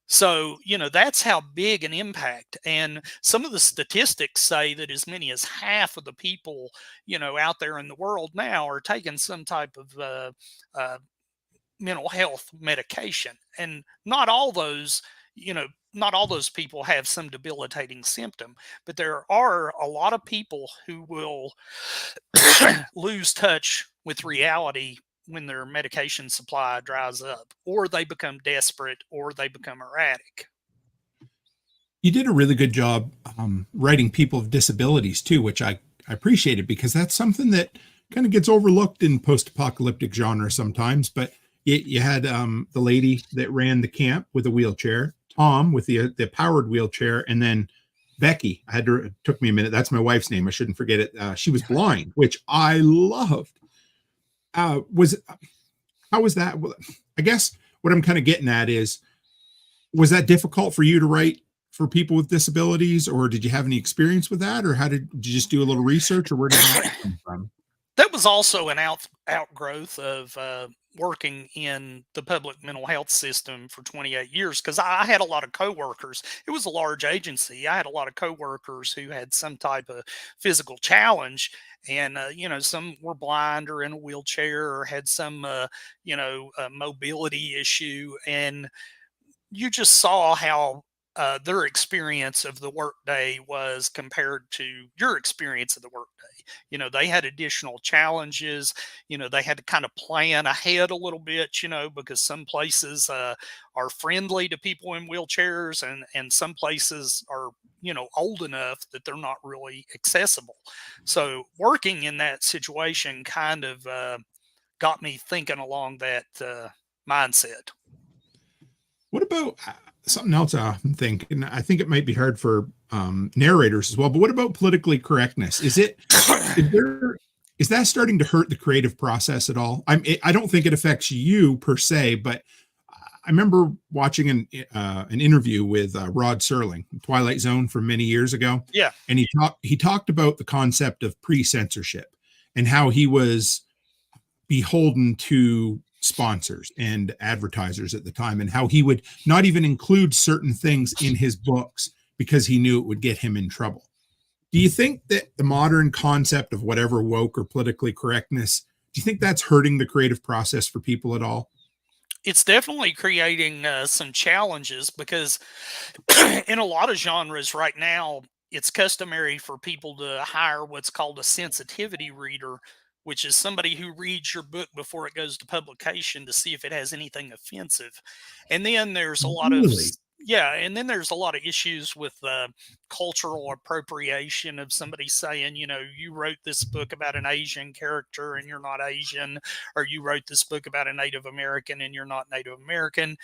So, that's how big an impact. And some of the statistics say that as many as half of the people, out there in the world now are taking some type of mental health medication. And not all those people have some debilitating symptom, but there are a lot of people who will lose touch with reality when their medication supply dries up, or they become desperate, or they become erratic. You did a really good job writing people with disabilities too, which I appreciated, because that's something that kind of gets overlooked in post-apocalyptic genre sometimes. But you had the lady that ran the camp with a wheelchair, Tom with the powered wheelchair, and then Becky. It took me a minute. That's my wife's name. I shouldn't forget it. She was blind, which I loved. How was that? I guess what I'm kind of getting at is, Was that difficult for you to write for people with disabilities, or did you have any experience with that, or did you just do a little research, or where did that come from? That was also an outgrowth of working in the public mental health system for 28 years, because I had a lot of coworkers. It was a large agency. I had a lot of coworkers who had some type of physical challenge, and some were blind or in a wheelchair or had some mobility issue, and you just saw how their experience of the workday was compared to your experience of the workday. They had additional challenges. They had to kind of plan ahead a little bit, because some places are friendly to people in wheelchairs, and some places are, old enough that they're not really accessible. So working in that situation kind of got me thinking along that mindset. What about something else I often think, and I think it might be hard for narrators as well, but what about politically correctness? Is that starting to hurt the creative process at all? I don't think it affects you per se, but I remember watching an interview with Rod Serling, Twilight Zone, from many years ago. Yeah. And he talked about the concept of pre-censorship and how he was beholden to sponsors and advertisers at the time, and how he would not even include certain things in his books because he knew it would get him in trouble. Do you think that the modern concept of whatever woke or politically correctness, do you think that's hurting the creative process for people at all? It's definitely creating some challenges, because in a lot of genres right now, it's customary for people to hire what's called a sensitivity reader, which is somebody who reads your book before it goes to publication to see if it has anything offensive. And then there's a lot of Really? and then there's a lot of issues with cultural appropriation of somebody saying, you wrote this book about an Asian character and you're not Asian, or you wrote this book about a Native American and you're not Native American,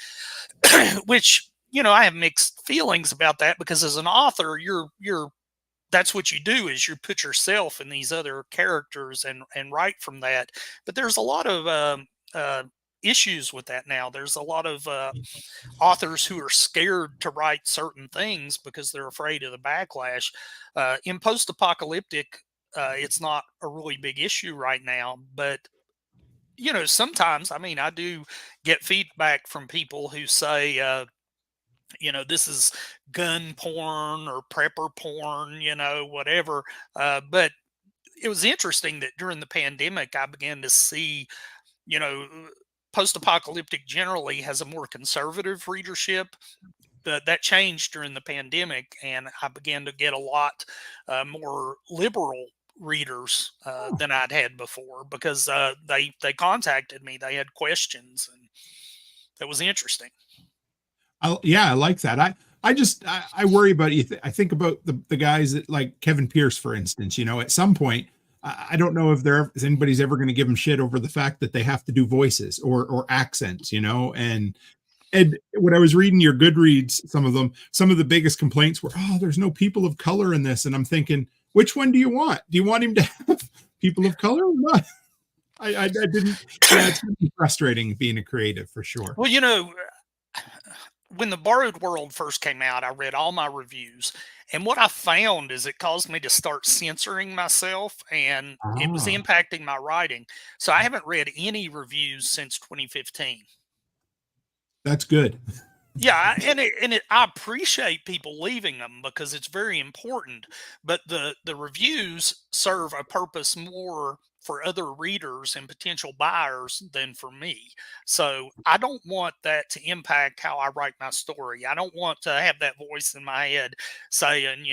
which, I have mixed feelings about that, because as an author, you're that's what you do, is you put yourself in these other characters and write from that. But there's a lot of issues with that now. There's a lot of authors who are scared to write certain things because they're afraid of the backlash. In post-apocalyptic, it's not a really big issue right now, but sometimes, I do get feedback from people who say, this is gun porn or prepper porn, whatever. But it was interesting that during the pandemic, I began to see, you know, post-apocalyptic generally has a more conservative readership. But that changed during the pandemic, and I began to get a lot more liberal readers than I'd had before, because they contacted me. They had questions, and that was interesting. I like that. I worry about you. I think about the guys that, like Kevin Pierce, for instance. At some point, I don't know if anybody's ever going to give them shit over the fact that they have to do voices or accents. And when I was reading your Goodreads, some of the biggest complaints were, "Oh, there's no people of color in this," and I'm thinking, which one do you want? Do you want him to have people of color or not? I didn't. Yeah, it's going to be frustrating being a creative, for sure. Well, when The Borrowed World first came out, I read all my reviews, and what I found is it caused me to start censoring myself, and it was impacting my writing. So I haven't read any reviews since 2015. That's good. Yeah, I appreciate people leaving them, because it's very important. But the reviews serve a purpose more for other readers and potential buyers than for me. So I don't want that to impact how I write my story. I don't want to have that voice in my head saying,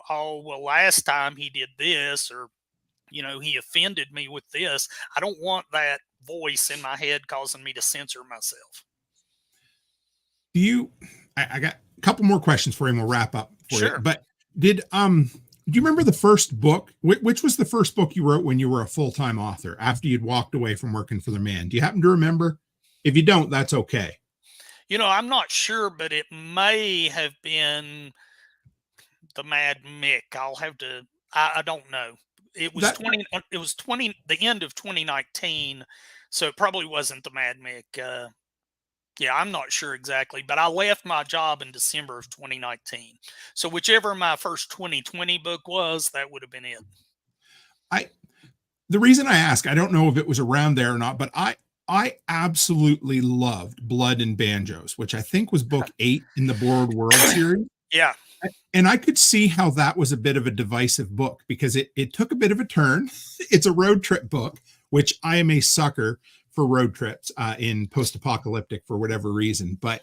"Oh, well, last time he did this," or, "he offended me with this." I don't want that voice in my head causing me to censor myself. I got a couple more questions for you and we'll wrap up for Sure. you. But do you remember the first book? Which was the first book you wrote when you were a full-time author after you'd walked away from working for the Man? Do you happen to remember? If you don't, that's okay. I'm not sure, but it may have been the Mad Mick. I'll have to, I don't know. It was the end of 2019. So it probably wasn't the Mad Mick. Yeah, I'm not sure exactly, but I left my job in December of 2019. So whichever my first 2020 book was, that would have been it. The reason I ask, I don't know if it was around there or not, but I absolutely loved Blood and Banjos, which I think was book 8 in the Borrowed World series. Yeah. And I could see how that was a bit of a divisive book because it took a bit of a turn. It's a road trip book, which I am a sucker for road trips in post-apocalyptic for whatever reason. But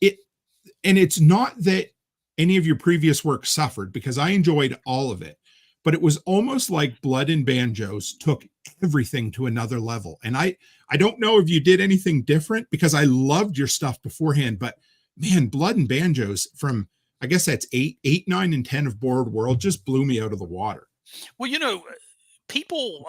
it's not that any of your previous work suffered, because I enjoyed all of it. But it was almost like Blood and Banjos took everything to another level. And I don't know if you did anything different, because I loved your stuff beforehand, but man, Blood and Banjos from, I guess that's 8, 9, and 10 of Borrowed World just blew me out of the water. Well, people,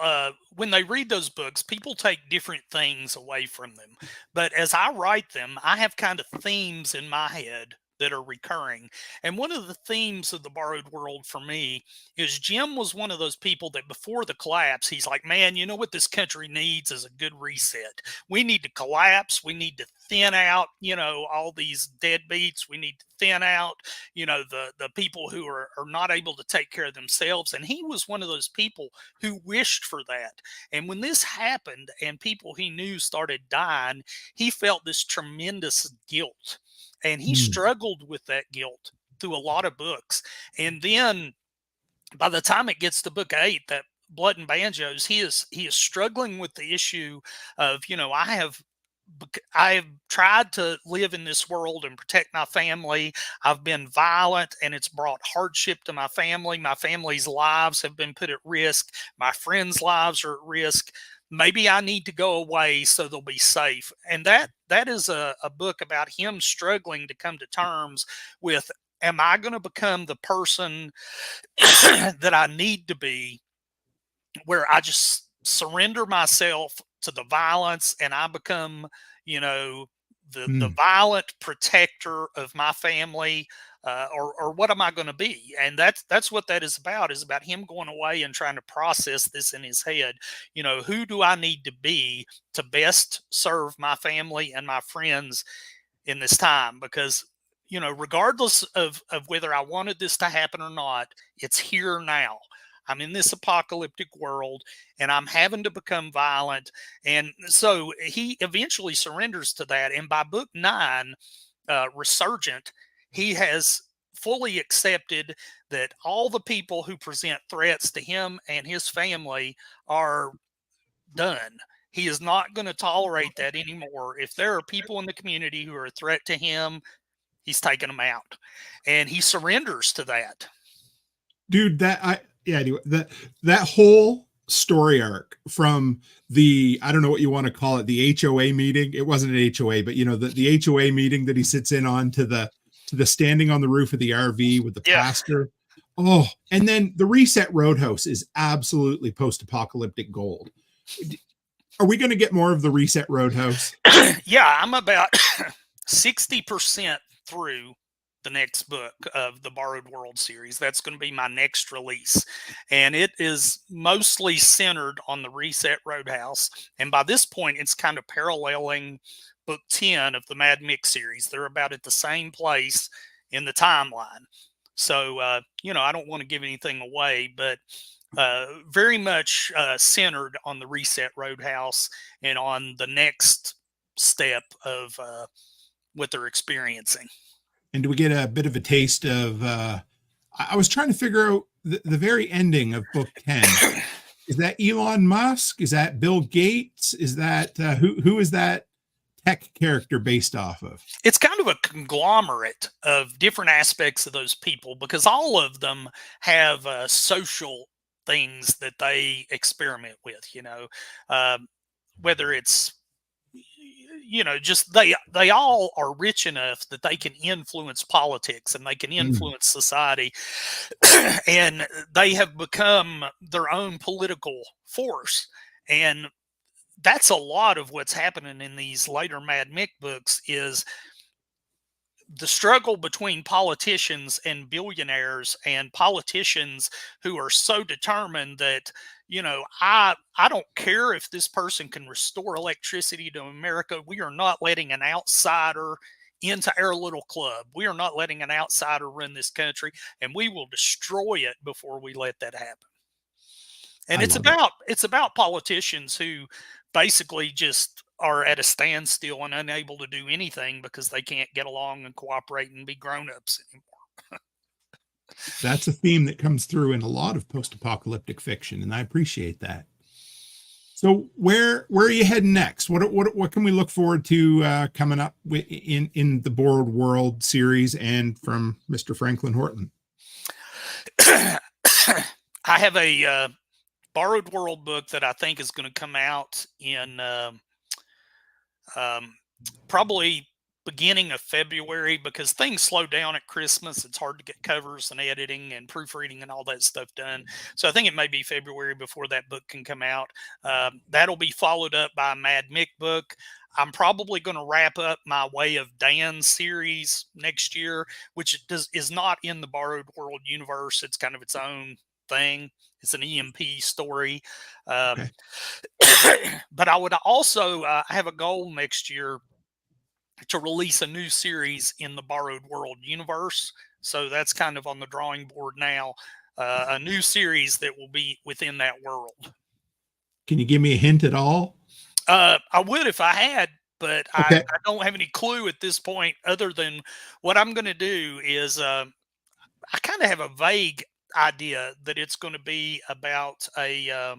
when they read those books, people take different things away from them. But as I write them, I have kind of themes in my head that are recurring. And one of the themes of the Borrowed World for me is Jim was one of those people that before the collapse, he's like, man, you know what this country needs is a good reset. We need to collapse. We need to thin out, all these deadbeats. We need to thin out, the people who are not able to take care of themselves. And he was one of those people who wished for that. And when this happened and people he knew started dying, he felt this tremendous guilt. And he struggled with that guilt through a lot of books. And then by the time it gets to book 8, that Blood and Banjos, he is struggling with the issue of, I have tried to live in this world and protect my family. I've been violent and it's brought hardship to my family. My family's lives have been put at risk. My friends' lives are at risk. Maybe I need to go away so they'll be safe. And that is a book about him struggling to come to terms with, am I going to become the person that I need to be, where I just surrender myself to the violence and I become, the violent protector of my family, or what am I going to be? And that's what that is about him going away and trying to process this in his head. Who do I need to be to best serve my family and my friends in this time? Because, regardless of whether I wanted this to happen or not, it's here now. I'm in this apocalyptic world and I'm having to become violent. And so he eventually surrenders to that. And by book 9, Resurgent, he has fully accepted that all the people who present threats to him and his family are done. He is not going to tolerate that anymore. If there are people in the community who are a threat to him, he's taking them out. And he surrenders to that. Dude, anyway, that whole story arc from the, I don't know what you want to call it, the HOA meeting. It wasn't an HOA, but the HOA meeting that he sits in on, to the standing on the roof of the RV with the pastor. Oh, and then the Reset Roadhouse is absolutely post-apocalyptic gold. Are we going to get more of the Reset Roadhouse? Yeah, I'm about 60% through the next book of the Borrowed World series. That's going to be my next release. And it is mostly centered on the Reset Roadhouse. And by this point, it's kind of paralleling book 10 of the Mad Mick series. They're about at the same place in the timeline. So, I don't want to give anything away, but very much centered on the Reset Roadhouse and on the next step of what they're experiencing. And do we get a bit of a taste of, I was trying to figure out the very ending of book 10. Is that Elon Musk? Is that Bill Gates? Is that, who is that tech character based off of? It's kind of a conglomerate of different aspects of those people, because all of them have social things that they experiment with, whether it's, just they all are rich enough that they can influence politics and they can influence society. And they have become their own political force. And that's a lot of what's happening in these later Mad Mick books, is the struggle between politicians and billionaires, and politicians who are so determined that, I don't care if this person can restore electricity to America. We are not letting an outsider into our little club. We are not letting an outsider run this country, and we will destroy it before we let that happen. And it's about politicians who basically just are at a standstill and unable to do anything because they can't get along and cooperate and be grown-ups anymore. That's a theme that comes through in a lot of post-apocalyptic fiction, and I appreciate that. So where are you heading next? What can we look forward to coming up in the Borrowed World series and from Mr. Franklin Horton? I have a Borrowed World book that I think is going to come out in probably beginning of February, because things slow down at Christmas. It's hard to get covers and editing and proofreading and all that stuff done. So I think it may be February before that book can come out. That'll be followed up by a Mad Mick book. I'm probably going to wrap up my Way of Dan series next year, which is not in the Borrowed World universe. It's kind of its own thing. It's an EMP story. Okay. But I would also have a goal next year to release a new series in the Borrowed World universe. So that's kind of on the drawing board now, a new series that will be within that world. Can you give me a hint at all? I would if I had, but okay. I don't have any clue at this point, other than what I'm going to do is I kind of have a vague idea that it's going to be about a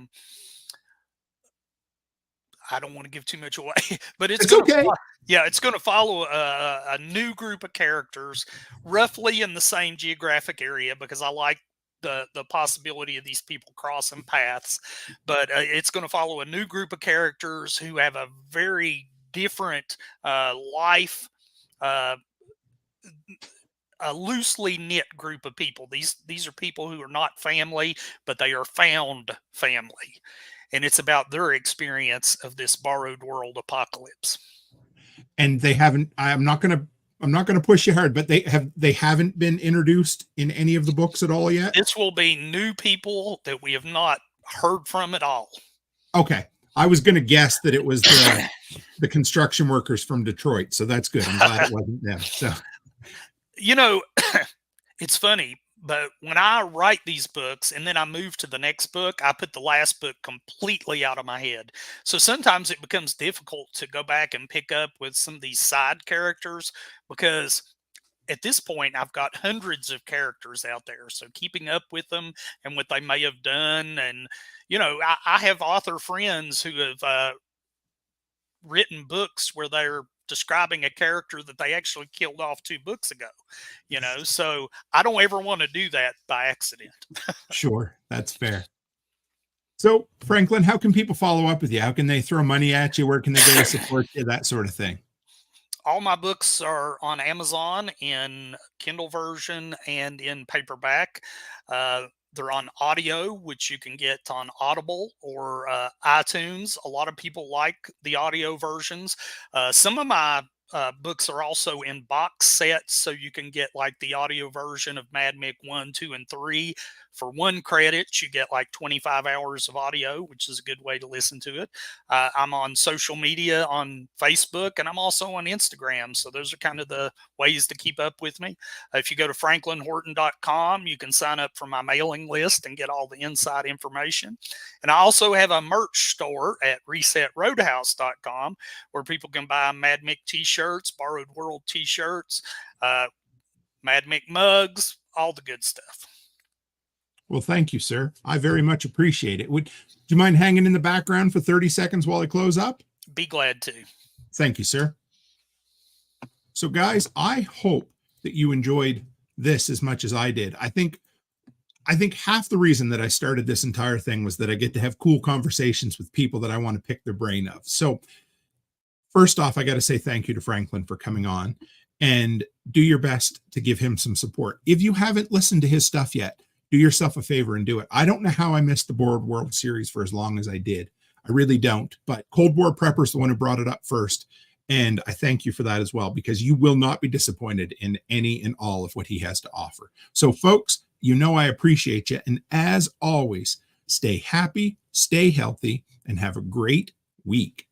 I don't want to give too much away, but it's going okay. It's going to follow a new group of characters roughly in the same geographic area, because I like the possibility of these people crossing paths. But it's going to follow a new group of characters who have a very different life, a loosely knit group of people. These are people who are not family, but they are found family. And it's about their experience of this Borrowed World apocalypse. And they haven't, I'm not going to push you hard, but they haven't been introduced in any of the books at all yet. This will be new people that we have not heard from at all. Okay. I was going to guess that it was the construction workers from Detroit. So that's good. I'm glad it wasn't them. So, it's funny, but when I write these books and then I move to the next book, I put the last book completely out of my head. So sometimes it becomes difficult to go back and pick up with some of these side characters, because at this point I've got hundreds of characters out there. So keeping up with them and what they may have done. And, I have author friends who have written books where they're describing a character that they actually killed off 2 books ago, so I don't ever want to do that by accident. Sure. That's fair. So Franklin, how can people follow up with you? How can they throw money at you? Where can they go to support you? That sort of thing. All my books are on Amazon in Kindle version and in paperback. They're on audio, which you can get on Audible or iTunes. A lot of people like the audio versions. Some of my books are also in box sets, so you can get like the audio version of Mad Mick 1, 2, and 3. For 1 credit, you get like 25 hours of audio, which is a good way to listen to it. I'm on social media on Facebook, and I'm also on Instagram. So those are kind of the ways to keep up with me. If you go to franklinhorton.com, you can sign up for my mailing list and get all the inside information. And I also have a merch store at resetroadhouse.com where people can buy Mad Mick t-shirts, Borrowed World t-shirts, Mad Mick mugs, all the good stuff. Well, thank you, sir. I very much appreciate it. Do you mind hanging in the background for 30 seconds while I close up? Be glad to. Thank you, sir. So guys, I hope that you enjoyed this as much as I did. I think half the reason that I started this entire thing was that I get to have cool conversations with people that I want to pick their brain of. So first off, I got to say thank you to Franklin for coming on, and do your best to give him some support. If you haven't listened to his stuff yet, do yourself a favor and do it. I don't know how I missed the Borrowed World series for as long as I did. I really don't. But Cold War Prepper's the one who brought it up first. And I thank you for that as well, because you will not be disappointed in any and all of what he has to offer. So folks, you know I appreciate you. And as always, stay happy, stay healthy, and have a great week.